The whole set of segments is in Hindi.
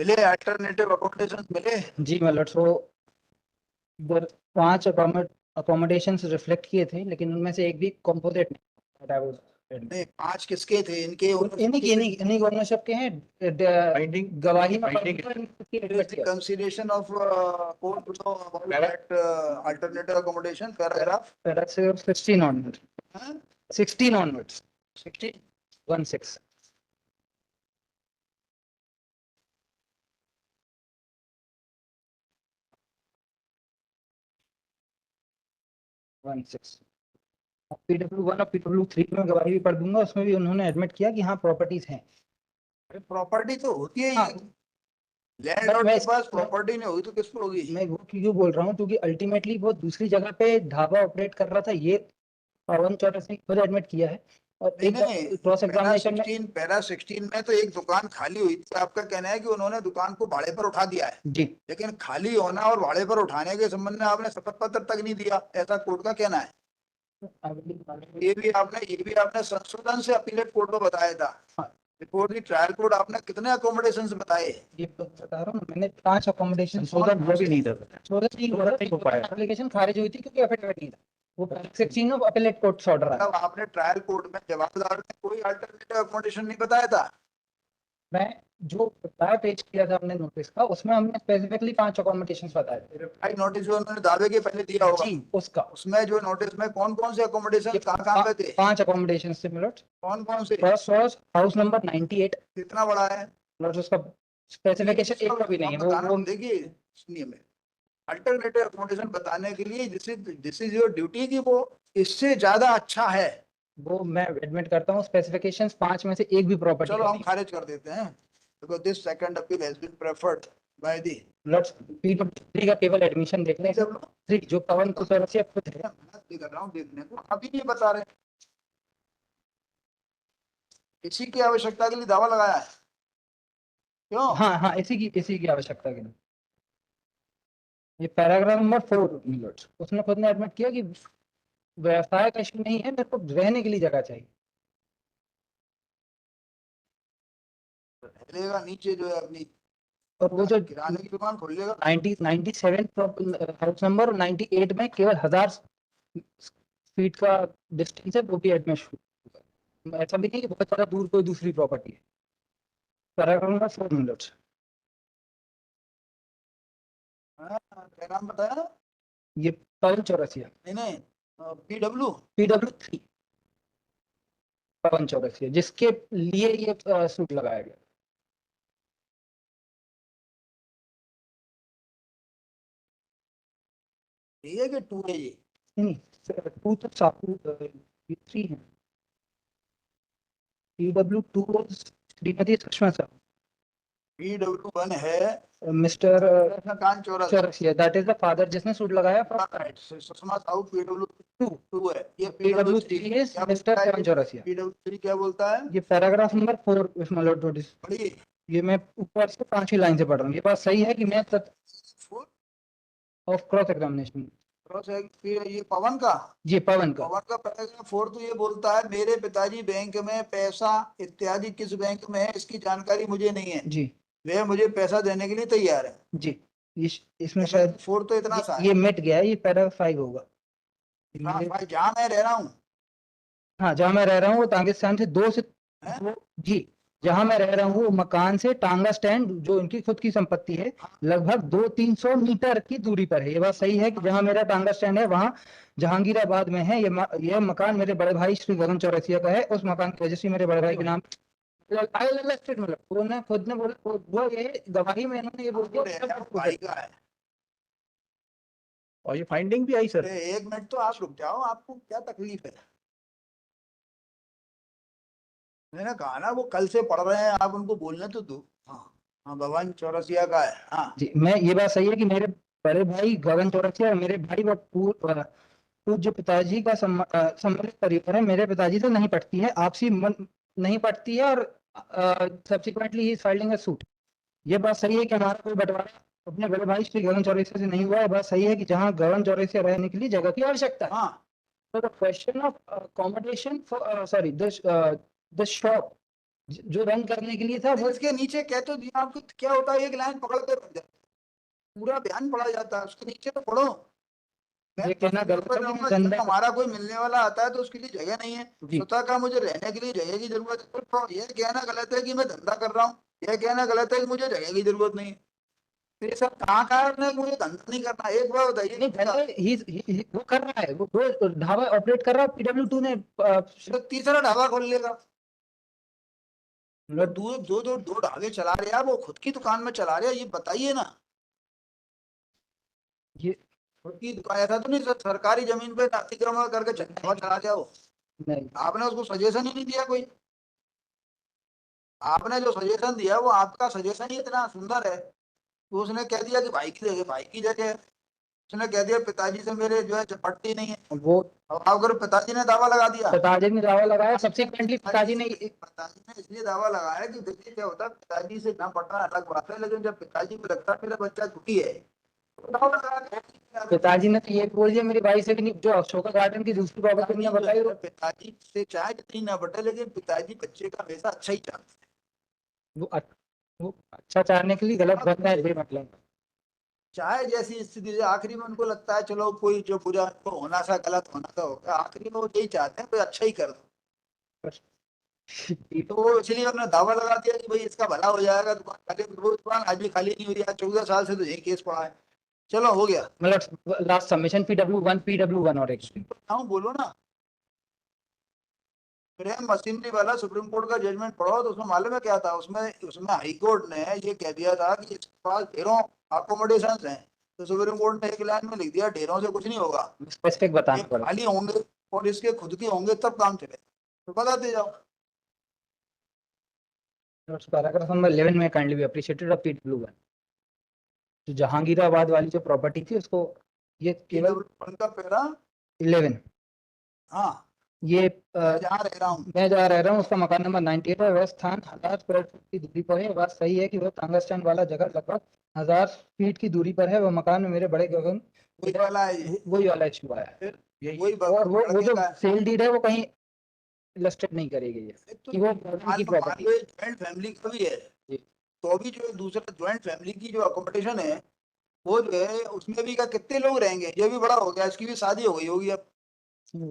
मिले अल्टरनेटिव अकोमोडेशन मिले? जी मतलब सो इधर 5 अकोमोडेशंस रिफ्लेक्ट किए थे, लेकिन उनमें से एक भी कंपोजिट नहीं, 5 किसके थे? इनके इन्हीं ओनरशिप के हैं। गवाही में consideration of court below about that alternative accommodation paragraph 16 onwards. 16 onwards. 16 16. PW1 और PW3 में गवाही भी पढ़ दूंगा, उसमें भी उन्होंने एडमिट किया कि हाँ प्रॉपर्टीज हैं। प्रॉपर्टी तो होती है, हाँ, लैंडलॉर्ड के पास प्रॉपर्टी नहीं होगी तो किस पर होगी? मैं वो क्यों बोल रहा हूँ, क्योंकि अल्टीमेटली वो दूसरी जगह पे ढाबा ऑपरेट कर रहा था, ये पवन चौरसिया खुद एडमिट किया है। और नहीं, क्रॉस एग्जामिनेशन में पैरा 16 में तो एक दुकान खाली हुई थी। आपका कहना है कि उन्होंने दुकान को भाड़े पर उठा दिया है जी, लेकिन खाली होना और भाड़े पर उठाने के संबंध में आपने शपथ पत्र तक नहीं दिया, ऐसा कोर्ट का कहना है। ये भी आपने संशोधन से अपीलेट कोर्ट को बताया था। रिपोर्ट की ट्रायल कोर्ट आपने कितने अकोमोडेशन बताए? ये तो बता रहा हूँ मैंने, 5 अकोमोडेशन। वो भी नहीं था, एप्लीकेशन खारिज हुई थी क्योंकि एफिडेविट नहीं था। वो 16 ऑफ अपीलेट कोर्ट ऑर्डर है। आपने ट्रायल कोर्ट में जवाबदार ने कोई अल्टरनेटिव अकोमोडेशन नहीं बताया था? मैं जो बताया पेश किया था हमने नोटिस का, उसमें हमने स्पेसिफिकली 5 अकोमोडेशंस बताए थे। रिप्लाई नोटिस जो उन्होंने दावे के पहले दिया होगा जी, उसका उसमें जो नोटिस में कौन कौन से अकोमोडेशन कहाँ पे थे? 5 अकोमोडेशन से मिलट। कौन कौन से? First was house number 98। कितना बड़ा है? मिलट उसका स्पेसिफिकेशन एक का भी नहीं है। वो देखिए, सुनिए, मैं अल्टरनेटिव अकोमोडेशन बताने के लिए दिस इज योर ड्यूटी कि वो इससे ज्यादा अच्छा है। वो मैं एडमिट करता हूँ, स्पेसिफिकेशंस 5 में से एक भी प्रॉपर्टी। चलो हम खारिज कर देते हैं because this second appeal has been preferred by the PW3 का केवल एडमिशन देख लें। जो पवन को चौरसिया खुद है, मैं कर रहा हूँ देखने को, अभी नहीं बता रहे। इसी की आवश्यकता के लिए दावा लगाया है क्यों? हाँ, इसी की आवश्यकता के लिए। ये पैराग्राफ नंबर 4 उसने खुद ने एडमिट किया कि व्यवसाय का इशू नहीं है, मेरे को रहने के लिए जगह चाहिए। नीचे जो है अपनी, और वो जो किराने की दुकान खोल लेगा। 97 हाउस नंबर और 98 में केवल 1000 फीट का डिस्टेंस है, वो भी एडमिट। ऐसा भी नहीं कि बहुत ज्यादा दूर कोई दूसरी प्रॉपर्टी है। पैराग्राफ नंबर 4 क्या नाम बताया? ये पवन चौरसिया। नहीं, PW3 पवन चौरसिया, जिसके लिए ये सूट लगाया गया। ये कि 2 है? ये नहीं, 2 तो साकू 3 है। PW2 श्रीमती सुषमा साहब। PW1 है मिस्टर कान Chaurasia, that is the father जिसने सूट लगाया। सुषमा साहू PW2 है। ये PW3 है मिस्टर पवन चौरसिया। PW3 क्या बोलता है? ये पैराग्राफ नंबर 4 इसमें नोटिस पढ़िए। ये मैं ऊपर से 5 ही लाइन से पढ़ रहा हूँ। ये बात सही है कि मैं ऑफ क्रॉस एग्जामिनेशन। ये पवन का पवन का पैराग्राफ 4 तो ये बोलता है मेरे पिताजी बैंक में पैसा इत्यादि किस बैंक में है इसकी जानकारी मुझे नहीं है जी, वे मुझे पैसा देने के लिए तैयार है जी। इसमें शायद 4 तो इतना सा है। ये मिट गया है, ये पैराग्राफ 5 होगा। जहाँ मैं रह रहा हूँ, हाँ जहाँ मैं रह रहा हूँ वो तांगिस्तान से 2 से जी, जहाँ मैं रह रहा हूँ वो मकान से टांगा स्टैंड जो इनकी खुद की संपत्ति है लगभग 200-300 मीटर की दूरी पर है। ये बात सही है कि जहाँ मेरा टांगा स्टैंड है वहाँ जहांगीराबाद में है। ये मकान मेरे बड़े भाई श्री गगन चौरसिया का है। उस मकान की रजिस्ट्री मेरे बड़े भाई के नाम उन्होंने खुद ने बोला, वो ये गवाही में इन्होंने ये बोल दिया। और ये फाइंडिंग भी आई सर। एक मिनट तो आप रुक जाओ, आपको क्या तकलीफ है? मैंने कहा ना वो कल से पढ़ रहे हैं, आप उनको बोलने तो दो। हाँ, भगवान चौरसिया का है। हाँ जी, मैं ये बात सही है कि मेरे बड़े भाई गगन चौरसिया और मेरे भाई व पूज्य पिताजी का सम्मिलित परिवार है। मेरे पिताजी से नहीं पटती है, आपसी नहीं पटती है और subsequently he filing a suit. ये बात सही है कि हमारा कोई बंटवारा अपने बड़े भाई श्री गगन चौरसिया से नहीं हुआ है। बात सही है कि जहाँ गगन चौरसिया रहने के लिए जगह की आवश्यकता है। तो the question of accommodation for the shop जो रन करने के लिए था वो इसके नीचे कह तो दिया आपको, क्या होता है एक लाइन पकड़ के रख जाता है, पूरा बयान पढ़ा जाता है, उसके नीचे तो पढ़ो। मैं ये कहना बस गलत पर है कि मैं रहूंगा, जब धंधा हमारा कोई मिलने वाला आता है तो उसके लिए जगह नहीं है, जी स्वतः का मुझे रहने के लिए जगह की जरूरत है, तो यह कहना गलत है कि मैं धंधा कर रहा हूँ, यह कहना गलत है कि मुझे जगह की जरूरत नहीं है। तो ये सब कहाँ कहा है कि मुझे धंधा नहीं करना, एक बार बताइए। नहीं धंधा वो कर रहा है, वो ढाबा ऑपरेट कर रहा है। PW2 ने तो तीसरा ढाबा खोल लेगा, वो मतलब दो ढाबे चला रहे हैं, वो खुद की दुकान में चला रहे हैं, ये बताइए ना। ये खुद की दुकान, ऐसा तो नहीं सरकारी जमीन पे अतिक्रमण करके ढाबा चला दिया वो, नहीं आपने उसको सजेशन ही नहीं दिया कोई, आपने जो सजेशन दिया वो आपका सजेशन ही इतना सुंदर है, तो उसने कह दिया कि भाई की जगह है। उसने कह दिया पिताजी से मेरे जो है पटती नहीं है, वो अब आप अगर पिताजी ने दावा लगा दिया, पिताजी ने दावा लगाया, सब्सिक्वेंटली पिताजी ने पिताजी ने इसलिए दावा लगाया कि देखिए क्या होता है, पिताजी से ना पटना अलग बात है, लेकिन जब पिताजी को लगता है मेरा बच्चा दुखी है, तो दावा लगा के पिताजी ने तो ये बोल दिया मेरी भाई से कि नहीं, जो अशोका गार्डन की दूसरी प्रॉपर्टी पिताजी ने जो बताई है, पिताजी से चाहे जितनी ना बटे, लेकिन पिताजी बच्चे का हमेशा अच्छा ही चाहते वो वो अच्छा चाहने के लिए गलत बंदा है ये मतलब। हैं, चाहे जैसी स्थिति से, आखिरी में उनको लगता है चलो कोई जो बुरा उनको होना सा गलत होना तो होगा, आखिरी में वो यही चाहते हैं कोई अच्छा ही कर दो, तो वो इसलिए उन्होंने दावा लगा दिया कि भाई इसका भला हो जाएगा, दुकान खाली, वो दुकान आज भी खाली नहीं हो रही है, 14 साल से तो यही केस पड़ा है, चलो हो गया। मतलब लास्ट सबमिशन PW1 और एक हाँ बोलो ना, प्रेम मशीनरी वाला सुप्रीम कोर्ट का जजमेंट पढ़ो तो उसमें मालूम है क्या था, उसमें उसमें हाई कोर्ट ने ये कह दिया था कि इसके पास ढेरों अकोमोडेशन हैं, तो सुप्रीम कोर्ट ने एक लाइन में लिख दिया ढेरों से कुछ नहीं होगा, स्पेसिफिक ये बताना पड़ा। खाली होंगे और इसके खुद के होंगे तब काम चले, तो बताते जाओ। पैराग्राफ नंबर 11 में kindly be appreciated of PW1। जो जहांगीराबाद वाली जो प्रॉपर्टी थी उसको ये केवल उनका पैरा 11 हाँ, ये मैं जहाँ रह रहा हूँ, मैं जहाँ रह रहा हूँ उसका मकान नंबर 98 है, वह स्थान 1000 स्क्वायर फीट की दूरी पर है। बात सही है कि वह तांगा स्टैंड वाला जगह लगभग 1000 फीट की दूरी पर है। वह मकान में मेरे बड़े गगन वही वाला है ये, वही वाला इशू है। फिर यही वही और वो जो का है। सेल डीड है वो कहीं इलस्ट्रेट नहीं करेगी ये तो कि वो गवर्नमेंट की मान प्रॉपर्टी। लो ज्वाइंट फैमिली का भी है, जी तो अभी जो दूसरा ज्वाइंट फैमिली की जो अकोमोडेशन है, वो जो है उसमें भी क्या कितने लोग रहेंगे, ये भी बड़ा हो गया, इसकी भी शादी हो गई होगी अब,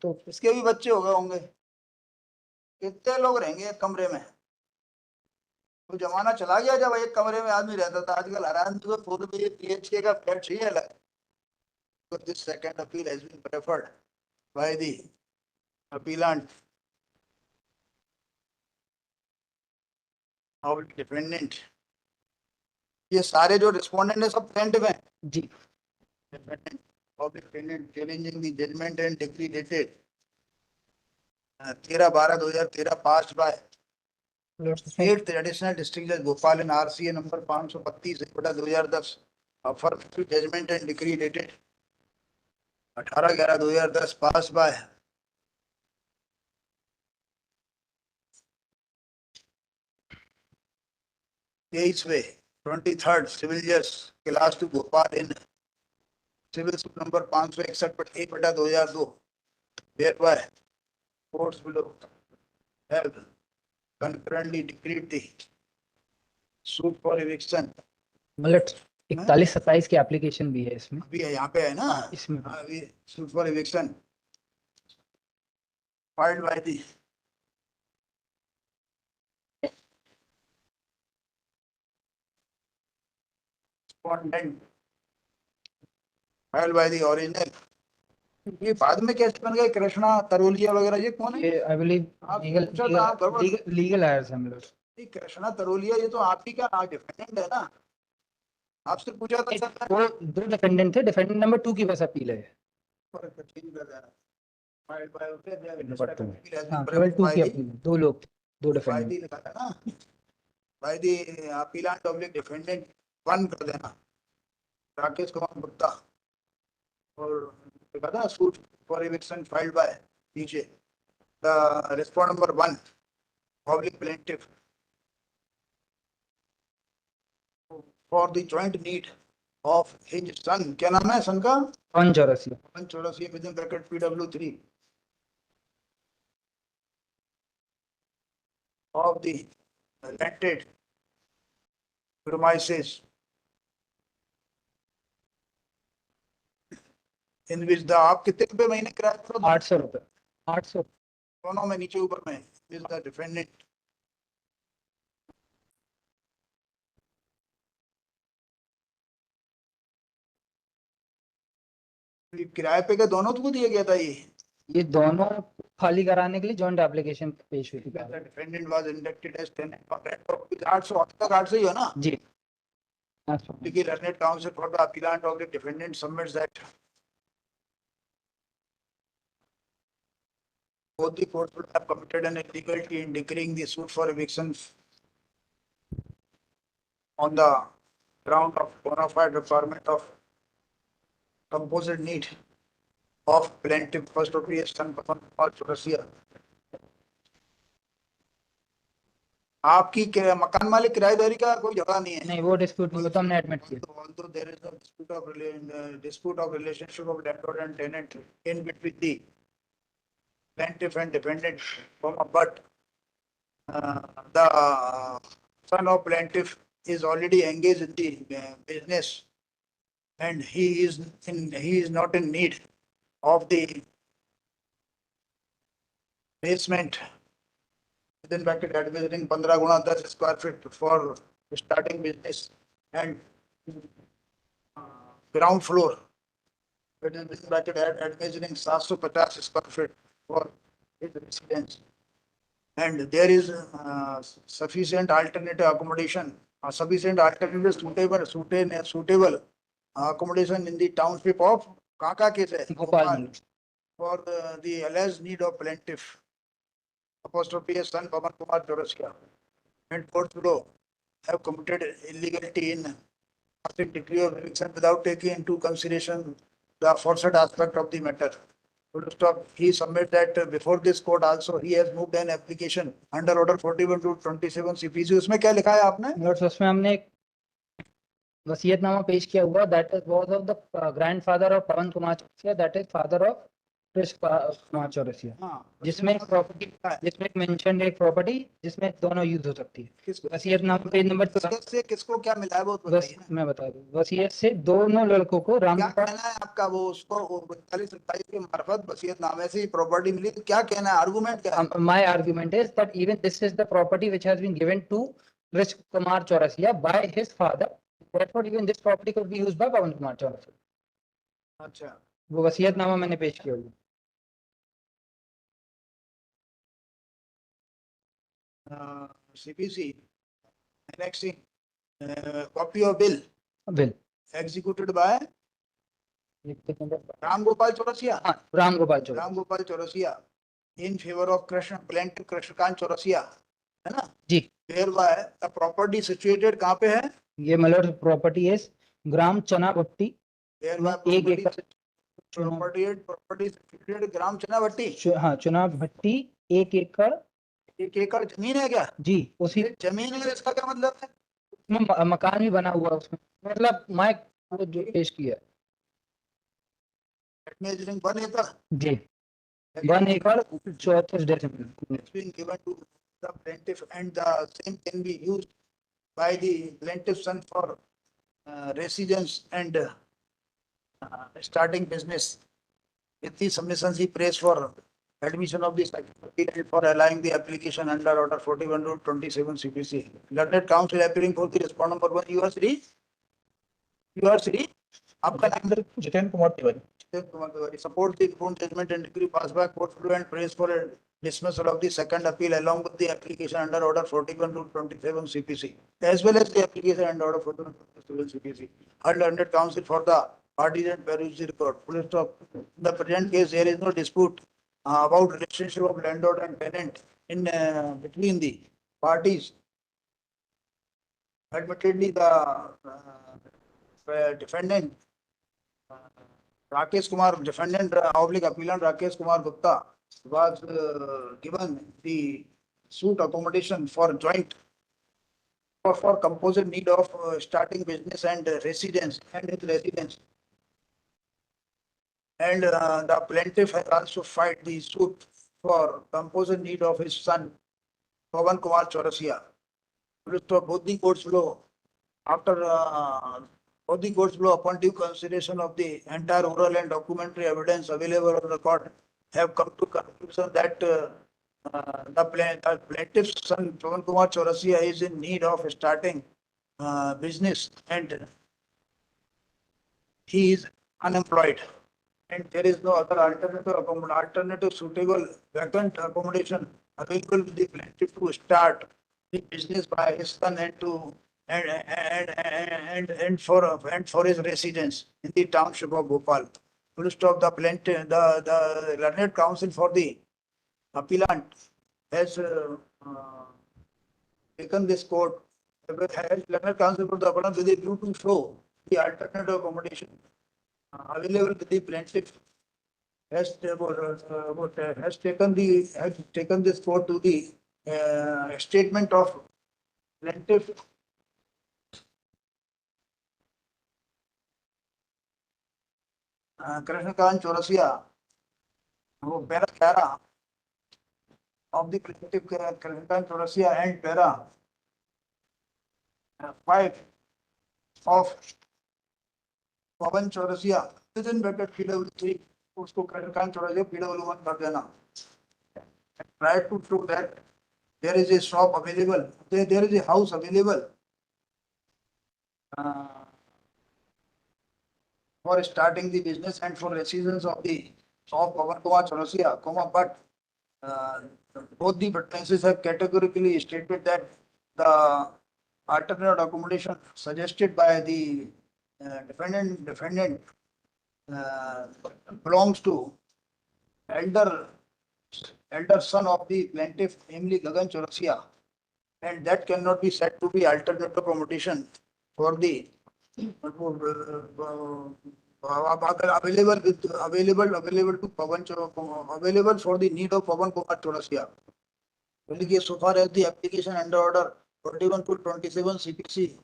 तो इसके भी बच्चे हो गए होंगे, कितने लोग रहेंगे एक कमरे में। तो जमाना चला गया जब एक कमरे में आदमी रहता था, आजकल हर आदमी को 4 BHK का फ्लैट चाहिए अलग। तो this second appeal has been preferred by the appellant of dependent, ये सारे जो रिस्पोंडेंट है सब प्लेंटिफ हैं, जी dependent of dependent challenging the judgment and decree dated 13/12/2013 passed by at additional district जज Bhopal in RCA number 532/2010 affirmative judgment and decree dated 18/11/2010 passed by 23rd civil judge class 2 Bhopal in civil suit number 561/1/2002 whereby courts below have concurrently decreed the suit for eviction। मतलब 41-27 की एप्लीकेशन भी है इसमें। अभी यहाँ पे है ना, हाँ, इसमें अभी suit for eviction filed by the respondent filed by the original। ये बाद में कैसे बन गए कृष्णा तरोलिया वगैरह, ये कौन है? ये आई बिलीव आप लीगल पूछा था, आप गड़बड़ लीगल आयर्स हम लोग। ये कृष्णा तरोलिया, ये तो आप ही का डिफेंडेंट है ना, आपसे पूछा था सर। वो दो डिफेंडेंट थे, डिफेंडेंट नंबर 2 की बस अपील है। नंबर 2 हाँ केवल 2 की अपील है, दो लोग थे, दो डिफेंडेंट। लिखा था ना, by the appellant oblique defendant 1 कर देना, राकेश कुमार गुप्ता, और लिखा था suit for eviction filed by नीचे the respond number 1 public plaintiff for the joint need of his son, क्या नाम है सन का? Panchaurasia with in bracket PW3 of the rented premises in which the आप कितने रुपए महीने किराया दे रहे हो? 800 रुपए 800 दोनों में नीचे ऊपर में is the defendant. ये किराए पे का दोनों को दिया गया था ये दोनों खाली कराने के लिए जॉइंट एप्लीकेशन पेश हुई थी The defendant was inducted as tenant for rent of 800 अब तक 800 ही हो ना? जी Because learned counsel for the appellant of the defendant submits that both the courts would have committed an illegality in declaring the suit for eviction on the ground of bona fide requirement of composite need of plaintiff first of all son or Chorasiya. आपकी मकान मालिक किराएदारी का कोई झगड़ा नहीं है. नहीं वो डिस्प्यूट नहीं, वो तो हमने एडमिट किया. Although there is a dispute of relationship of landlord and tenant in between the plaintiff and defendant, but the son of plaintiff is already engaged in the business, and he is not in need of the basement within bracket admitting 15 Guna 10 square feet for starting business and ground floor within bracket admitting 750 square feet for his residence, and there is sufficient alternative accommodation, suitable accommodation in the township of Kaka case Bhopal for the alleged need of plaintiff apostrophe son Pavan Kumar Chaurasia, and courts below have committed illegality in passing decree of eviction without taking into consideration the aforesaid aspect of the matter. Full stop. He submits that before this court also he has moved an application under order 41 to 27 CPC. उसमें क्या लिखा है आपने? और उसमें हमने एक वसीयतनामा पेश किया हुआ, that is was of the grandfather of Pawan Kumar Chaurasia, that is father of Krish Kumar Chaurasia, हाँ, जिसमें एक प्रॉपर्टी जिसमें मेंशन एक प्रॉपर्टी जिसमें दोनों यूज हो सकती है. किसको वसीयतनामा पेज नंबर से किसको क्या मिला है वो बताइए ना. मैं बता दूं, वसीयत से दोनों लड़कों को क्या रामगोपाल कहना है आपका? वो उसको 42-27 के मार्फत वसीयतनामे से प्रॉपर्टी मिली, तो क्या कहना है? आर्गुमेंट क्या है? my argument is that even this is the property which has been given to Krish Kumar Chaurasia by his father, therefore even this property could be used by Pawan Kumar Chaurasia. अच्छा, वो वसीयतनामा मैंने पेश किया हुआ. CPC annexing copy of bill bill executed by Ram Gopal Chaurasia. हाँ, Ramgopal Chaurasia. Ram Gopal Chaurasia in favor of plaintiff Krishnakant Chaurasia, है ना? जी. Whereby the property situated कहाँ पे है? ये मतलब प्रॉपर्टी है ग्राम चना भट्टी, Whereby एक एकड़ property situated ग्राम चना भट्टी. हाँ चुनाव भट्टी 1 एकड़ 1 एकड़ जमीन है क्या? जी. उसी जमीन है, इसका क्या मतलब है? में मकान भी बना हुआ उसमें, मतलब मैं जो पेश किया Measuring 1 acre. जी. 1 एकड़ 34 decimal. It's been given to the plaintiff and the same can be used by the plaintiff's son for residence and starting business. With the submissions he prays for admission of the certificate and for allowing the application under order 41 to 27 CPC. Learned counsel appearing for the respondent number 1. You are Sri? You are Sri? आपका नाम? Jitendra Kumar Tiwari. Support the informed judgment and decree passed by court below and praise for a dismissal of the second appeal along with the application under order 41 to 27 CPC, as well as the application under order 41 to 27 CPC. Heard learned counsel for the parties and peruse the record. Full stop. In the present case, there is no dispute about relationship of landlord and tenant in between the parties. Admittedly, the defendant Rakesh Kumar, defendant oblique appellant Rakesh Kumar Gupta was given the suit accommodation for joint for composite need of starting business and residence and his residence. And the plaintiff has also filed the suit for composite need of his son Pavan Kumar Chaurasia. both the courts below, after both the courts below, upon due consideration of the entire oral and documentary evidence available on the court, have come to conclusion that the plaintiff's son Pawan Kumar Chaurasia is in need of starting business, and he is unemployed, and there is no other alternative suitable vacant accommodation available to the plaintiff to start the business by his son and to and for his residence in the township of Bhopal. Full stop. The plaintiff, the learned counsel for the appellant has taken this court, has learned counsel for the appellant with a view to show the alternative accommodation available to the plaintiff, has taken this court to the statement of plaintiff Krishnakant Chaurasia, वो para 11 of the plaintiff Krishnakant Chaurasia and para 5 of Pawan Chaurasia within bracket PW3, उसको Krishnakant Chaurasia PW1 कर देना. Try to show that there is a shop available, there is a house available for starting the business and for residence of Pawan Kumar Chaurasia, but both the witnesses have categorically stated that the alternative accommodation suggested by the defendant belongs to elder son of the plaintiff, namely Gagan Chaurasia, and that cannot be said to be alternative accommodation for the available to Pawan available for the need of Pawan Kumar Chaurasia. So far as the application under order 41-27 CPC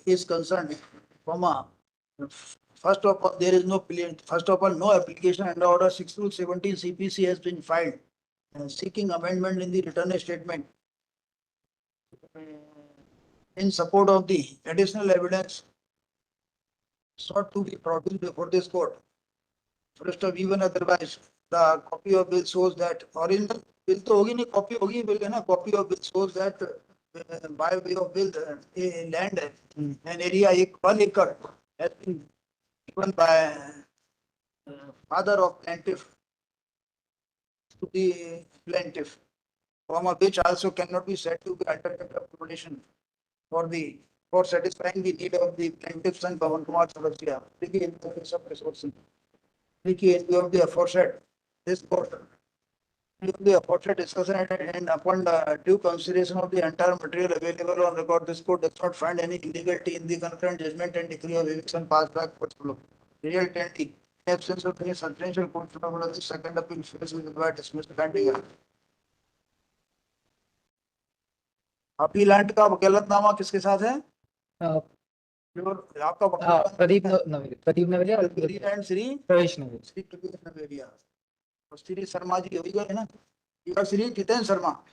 is concerned, first of all, there is no no application under order 6-17 CPC has been filed seeking amendment in the return statement in support of the additional evidence sought to be produced before this court. First of even otherwise, the copy of bill shows that original bill to hogi nahi, copy hogi bill hai na, copy of bill shows that by way of bill land an area 1 acre has been given by father of plaintiff to the plaintiff, which also cannot be said to be alternative accommodation for satisfying the need of the plaintiff's son Pawan Kumar Chaurasia. In the case of resources, in view of the aforesaid, this court, the aforesaid discussion and upon the due consideration of the entire material available on record, this court does not find any illegality in the concurrent judgment and decree of eviction passed by courts below. Real 10T. In absence of any substantial court of the second appeal fails with the dismissed pending. Appellate का वकालतनामा किसके साथ है? आपका प्रदीप नवेरिया एंड श्री प्रवेश नवेरिया और श्री शर्मा जी हो गए ना, श्री जितेंद्र शर्मा.